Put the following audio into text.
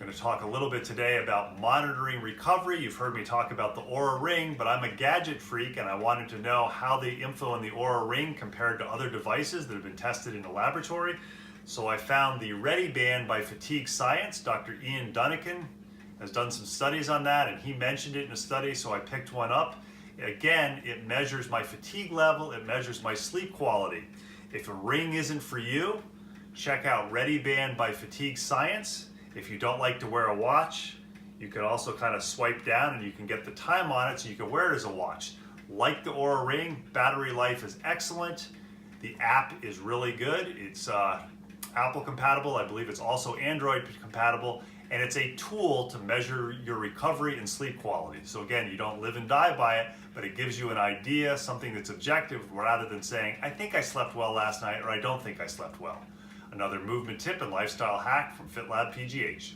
I'm going to talk a little bit today about monitoring recovery. You've heard me talk about the Oura Ring, but I'm a gadget freak and I wanted to know how the info in the Oura Ring compared to other devices that have been tested in the laboratory. So I found the Readiband by Fatigue Science. Dr. Ian Dunnican has done some studies on that and he mentioned it in a study, so I picked one up. Again, it measures my fatigue level, it measures my sleep quality. If a ring isn't for you, check out Readiband by Fatigue Science. If you don't like to wear a watch, you can also kind of swipe down and you can get the time on it so you can wear it as a watch. Like the Oura Ring, battery life is excellent. The app is really good. It's Apple compatible. I believe it's also Android compatible. And it's a tool to measure your recovery and sleep quality. So again, you don't live and die by it, but it gives you an idea, something that's objective, rather than saying, I think I slept well last night or I don't think I slept well. Another movement tip and lifestyle hack from FitLab PGH.